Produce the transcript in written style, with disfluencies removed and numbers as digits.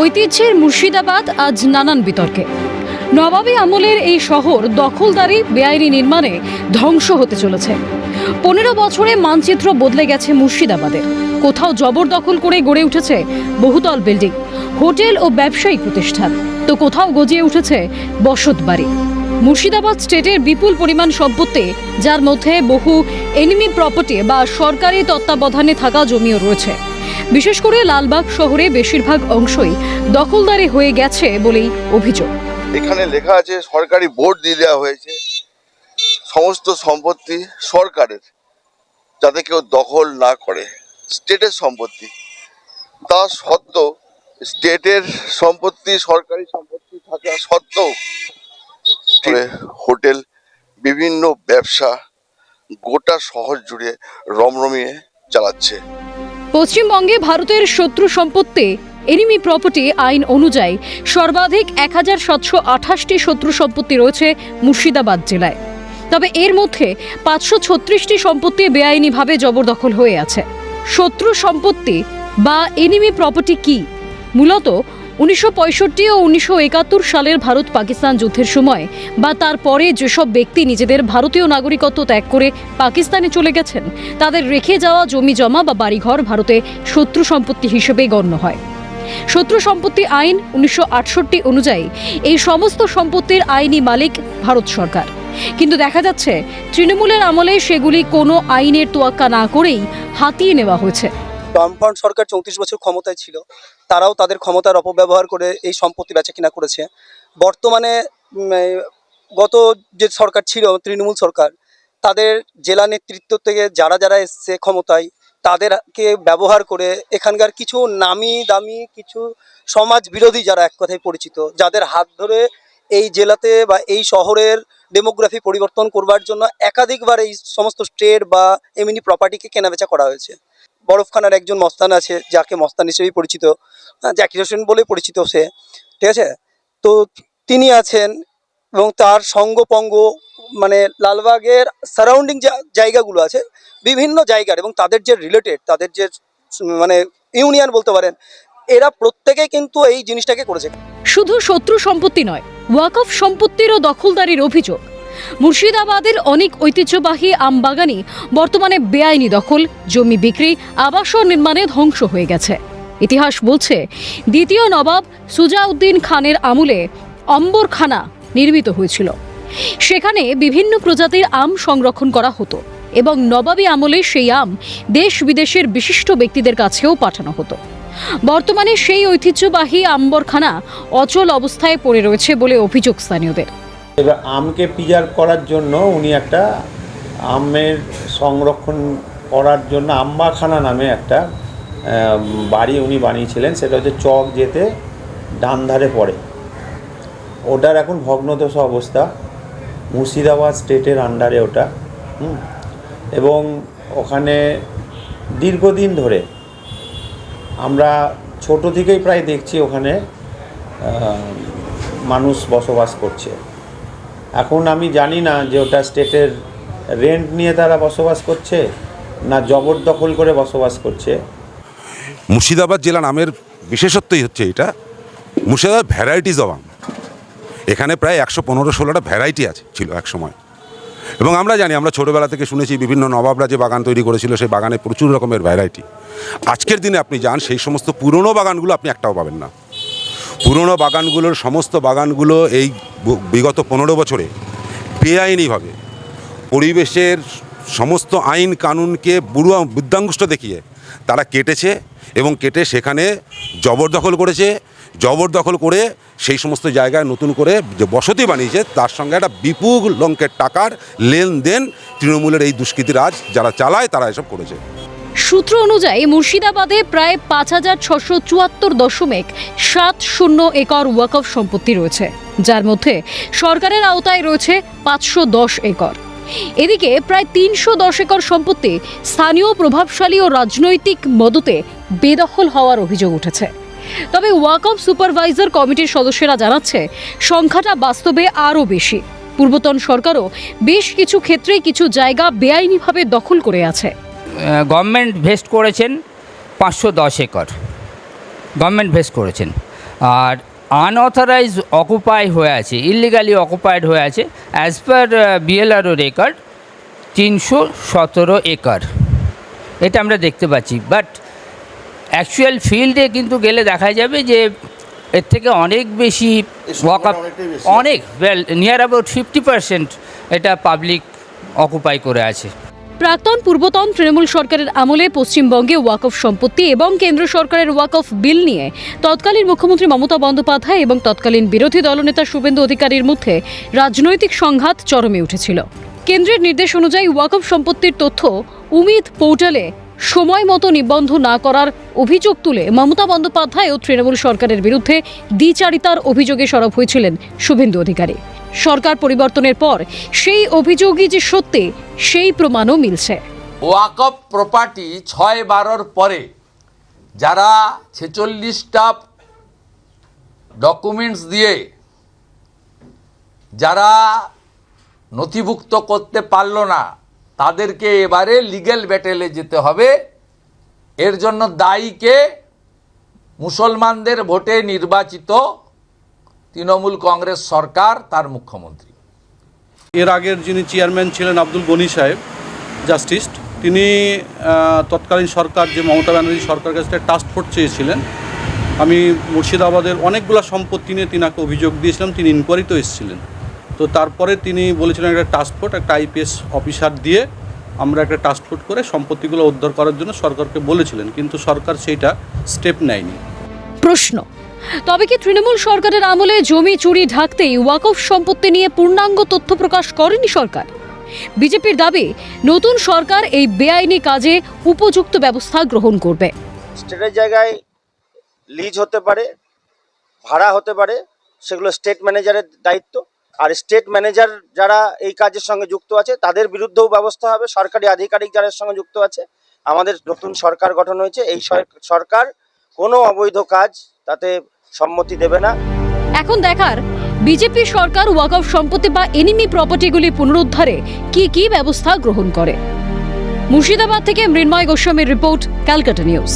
ঐতিহ্যের মুর্শিদাবাদ আজ নানান বিতর্কে। নবাবী আমলের এই শহর দখলদারি বেআইনি নির্মাণে ধ্বংস হতে চলেছে। 15 বছরে মানচিত্র বদলে গেছে মুর্শিদাবাদের। কোথাও জবরদখল করে গড়ে উঠেছে বহুতল বিল্ডিং, হোটেল ও ব্যবসায়িক প্রতিষ্ঠান, তো কোথাও গজিয়ে উঠেছে বসতবাড়ি। মুর্শিদাবাদ স্টেটের বিপুল পরিমাণ সম্পত্তি, যার মধ্যে বহু এনিমি প্রপার্টি বা সরকারি তত্ত্বাবধানে থাকা জমিও রয়েছে। বিশেষ করে লালবাগ শহরে বেশিরভাগ অংশই দখলদারি হয়ে গেছে বলেই অভিযোগ। এখানে লেখা আছে সরকারি বোর্ড দিয়ে দেওয়া হয়েছে সমস্ত সম্পত্তি সরকারের, যাতে কেউ দখল না করে। স্টেটের সম্পত্তি, তা সত্ত্বেও স্টেটের সম্পত্তি, সরকারি সম্পত্তি থাকা সত্ত্বেও হোটেল, বিভিন্ন ব্যবসা গোটা শহর জুড়ে রমরমিয়ে চালাচ্ছে। পশ্চিমবঙ্গে ভারতের শত্রু সম্পত্তি এনিমি প্রপার্টি আইন অনুযায়ী সর্বাধিক 1728টি শত্রু সম্পত্তি রয়েছে মুর্শিদাবাদ জেলায়। তবে এর মধ্যে 536টি সম্পত্তি বেআইনিভাবে জবরদখল হয়ে আছে। শত্রু সম্পত্তি বা এনিমি প্রপার্টি কি? মূলত 1965 ও 1971 সালের ভারত পাকিস্তান যুদ্ধের সময় বা তারপরে যেসব ব্যক্তি নিজেদের ভারতীয় নাগরিকত্ব ত্যাগ করে পাকিস্তানে চলে গেছেন, তাদের রেখে যাওয়া জমি জমা বা বাড়িঘর ভারতে শত্রু সম্পত্তি হিসেবে গণ্য হয়। শত্রু সম্পত্তি আইন 1968 অনুযায়ী এই সমস্ত সম্পত্তির আইনি মালিক ভারত সরকার। কিন্তু দেখা যাচ্ছে তৃণমূলের আমলে সেগুলি কোনো আইনের তোয়াক্কা না করেই হাতিয়ে নেওয়া হয়েছে। বামফ্রন্ট সরকার 34 বছর ক্ষমতায় ছিল, তারাও তাদের ক্ষমতার অপব্যবহার করে এই সম্পত্তি বেচাকেনা করেছে। বর্তমানে গত যে সরকার ছিল তৃণমূল সরকার, তাদের জেলা নেতৃত্ব থেকে যারা যারা এসছে ক্ষমতায়, তাদেরকে ব্যবহার করে এখানকার কিছু নামি দামি কিছু সমাজ বিরোধী যারা এক কথায় পরিচিত, যাদের হাত ধরে এই জেলাতে বা এই শহরের ডেমোগ্রাফি পরিবর্তন করবার জন্য একাধিকবার এই সমস্ত স্টেট বা এমনি প্রপার্টিকে কেনাবেচা করা হয়েছে। বরফখানার একজন মস্তান আছে, যাকে মস্তান হিসেবেই পরিচিত, জাকির হোসেন বলে পরিচিত সে, ঠিক আছে? তো তিনি আছেন এবং তার সঙ্গপঙ্গ মানে লালবাগের সারাউন্ডিং জায়গাগুলো আছে বিভিন্ন জায়গার, এবং তাদের যে রিলেটেড, তাদের যে মানে ইউনিয়ন বলতে পারেন, এরা প্রত্যেকেই কিন্তু এই জিনিসটাকে করেছে। শুধু শত্রু সম্পত্তি নয়, ওয়াকফ সম্পত্তিরও দখলদারির অভিযোগ। মুর্শিদাবাদের অনেক ঐতিহ্যবাহী আমবাগানই বর্তমানে বেআইনি দখল, জমি বিক্রি, আবাস নির্মাণে ধ্বংস হয়ে গেছে। ইতিহাস বলছে দ্বিতীয় নবাব সুজাউদ্দিন খানের আমলে অম্বরখানা নির্মিত হয়েছিল। সেখানে বিভিন্ন প্রজাতির আম সংরক্ষণ করা হতো এবং নবাবী আমলে সেই আম দেশ বিদেশের বিশিষ্ট ব্যক্তিদের কাছেও পাঠানো হতো। বর্তমানে সেই ঐতিহ্যবাহী আম্বরখানা অচল অবস্থায় পড়ে রয়েছে বলে অভিযোগ স্থানীয়দের। এবার আমকে প্রিজার্ভ করার জন্য উনি একটা আমের সংরক্ষণ করার জন্য আম্বাখানা নামে একটা বাড়ি উনি বানিয়েছিলেন। সেটা হচ্ছে চক যেতে ডান ধারে পড়ে। ওটার এখন ভগ্নদশা অবস্থা, মুর্শিদাবাদ স্টেটের আন্ডারে ওটা। এবং ওখানে দীর্ঘদিন ধরে আমরা ছোট থেকেই প্রায় দেখছি ওখানে মানুষ বসবাস করছে। এখন আমি জানি না যে ওটা স্টেটের রেন্ট নিয়ে তারা বসবাস করছে না জবরদখল করে বসবাস করছে। মুর্শিদাবাদ জেলা নামের বিশেষত্বই হচ্ছে এটা, মুর্শিদাবাদ ভ্যারাইটিস অফ আম। এখানে প্রায় 115-16টা ভ্যারাইটি ছিল এক সময়। এবং আমরা জানি, আমরা ছোটোবেলা থেকে শুনেছি বিভিন্ন নবাবরা যে বাগান তৈরি করেছিল, সেই বাগানে প্রচুর রকমের ভ্যারাইটি। আজকের দিনে আপনি যান, সেই সমস্ত পুরনো বাগানগুলো আপনি একটাও পাবেন না। পুরনো বাগানগুলোর সমস্ত বাগানগুলো এই বিগত 15 বছরে বেআইনিভাবে পরিবেশের সমস্ত আইন কানুনকে বুদ্ধাঙ্গুষ্ঠ দেখিয়ে তারা কেটেছে এবং কেটে সেখানে জবরদখল করেছে। জবরদখল করে সেই সমস্ত জায়গায় নতুন করে যে বসতি বানিয়েছে, তার সঙ্গে একটা বিপুল অঙ্কের টাকার লেনদেন তৃণমূলের এই দুষ্কৃতী রাজ যারা চালায়, তারা এসব করেছে। সূত্র অনুযায়ী মুর্শিদাবাদে প্রায় 5674.70 একর ওয়াকফ সম্পত্তি রয়েছে, যার মধ্যে সরকারের আওতায় রয়েছে 510 একর। এদিকে প্রায় 310 একর সম্পত্তি স্থানীয় প্রভাবশালী ও রাজনৈতিক মদতে বেদখল হওয়ার অভিযোগ উঠেছে। তবে ওয়াকফ সুপারভাইজার কমিটির সদস্যরা জানাচ্ছে সংখ্যাটা বাস্তবে আরও বেশি। পূর্বতন সরকারও বেশ কিছু ক্ষেত্রে কিছু জায়গা বেআইনিভাবে দখল করে আছে। গভর্নমেন্ট ভেস্ট করেছেন 510 একর, গভর্নমেন্ট ভেস্ট করেছেন। আর আনঅথরাইজ অকুপাই হয়ে আছে, ইলিগালি অকুপাইড হয়ে আছে as per BLRO record 317 acre, এটা আমরা দেখতে পাচ্ছি। বাট অ্যাকচুয়াল ফিল্ডে কিন্তু গেলে দেখা যাবে যে এর থেকে অনেক বেশি ওয়াকআপ, অনেক নিয়ার অ্যাবাউট 50% এটা পাবলিক অকুপাই করে আছে। প্রাক্তন পূর্বতন তৃণমূল সরকারের আমলে পশ্চিমবঙ্গে ওয়াকফ সম্পত্তি এবং কেন্দ্র সরকারের ওয়াকফ বিল নিয়ে তৎকালীন মুখ্যমন্ত্রী মমতা বন্দ্যোপাধ্যায় এবং তৎকালীন বিরোধী দলনেতা শুভেন্দু অধিকারীর মধ্যে রাজনৈতিক সংঘাত চরমে উঠেছিল। কেন্দ্রের নির্দেশ অনুযায়ী ওয়াকফ সম্পত্তির তথ্য উমিদ পোর্টালে সময় মতো নিবন্ধ না করার অভিযোগ তুলে মমতা বন্দ্যোপাধ্যায় ও তৃণমূল সরকারের বিরুদ্ধে দ্বিচারিতার অভিযোগে সরব হয়েছিলেন শুভেন্দু অধিকারী। সরকার পরিবর্তনের পর সেই অভিযোগই যে সত্যি সেই প্রমাণও মিলছে। ওয়াকফ প্রপার্টি 6/12 পরে যারা 46টা ডকুমেন্টস দিয়ে যারা নথিভুক্ত করতে পারল না, তাদেরকে এবারে লিগ্যাল ব্যাটেলে যেতে হবে। এর জন্য দায়ীকে মুসলমানদের ভোটে নির্বাচিত তৃণমূল কংগ্রেস সরকার, তার মুখ্যমন্ত্রী। এর আগের যিনি চেয়ারম্যান ছিলেন আব্দুল গনি সাহেব, জাস্টিস, তিনি তৎকালীন সরকার যে মমতা ব্যানার্জি সরকারের কাছে টাস্ক ফোর্স চেয়েছিলেন। আমি মুর্শিদাবাদের অনেকগুলো সম্পত্তি নিয়ে তিনাকে অভিযোগ দিয়েছিলাম, তিনি ইনকোয়ারিতেও এসেছিলেন। তো তারপরে তিনি বলেছিলেন একটা টাস্ক ফোর্স, একটা আইপিএস অফিসার দিয়ে আমরা একটা টাস্ক ফোর্স করে সম্পত্তিগুলো উদ্ধার করার জন্য সরকারকে বলেছিলেন, কিন্তু সরকার সেইটা স্টেপ নেয়নি। প্রশ্ন, তবে কি তৃণমূল সরকারের আমলে জমি চুরি ঢাকতেই ওয়াকফ সম্পত্তি নিয়ে পূর্ণাঙ্গ তথ্য প্রকাশ করেনি সরকার? বিজেপির দাবি নতুন সরকার এই বেআইনি কাজে উপযুক্ত ব্যবস্থা গ্রহণ করবে। স্টেটের জায়গায় লিজ হতে পারে, ভাড়া হতে পারে, সেগুলো স্টেট ম্যানেজারের দায়িত্ব। আর স্টেট ম্যানেজার যারা এই কাজের সঙ্গে যুক্ত আছে তাদের বিরুদ্ধেও ব্যবস্থা হবে। সরকারি আধিকারিক যারা এর সঙ্গে যুক্ত আছে, আমাদের নতুন সরকার গঠন হয়েছে, এই সরকার কোনো অবৈধ কাজ তাতে সম্মতি দেবে না। এখন দেখার বিজেপি সরকার ওয়াকফ সম্পত্তি বা এনিমি প্রপার্টিগুলি পুনরুদ্ধারে কি কি ব্যবস্থা গ্রহণ করে। মুর্শিদাবাদ থেকে মৃন্ময় গোস্বামীর রিপোর্ট, ক্যালকাটা নিউজ।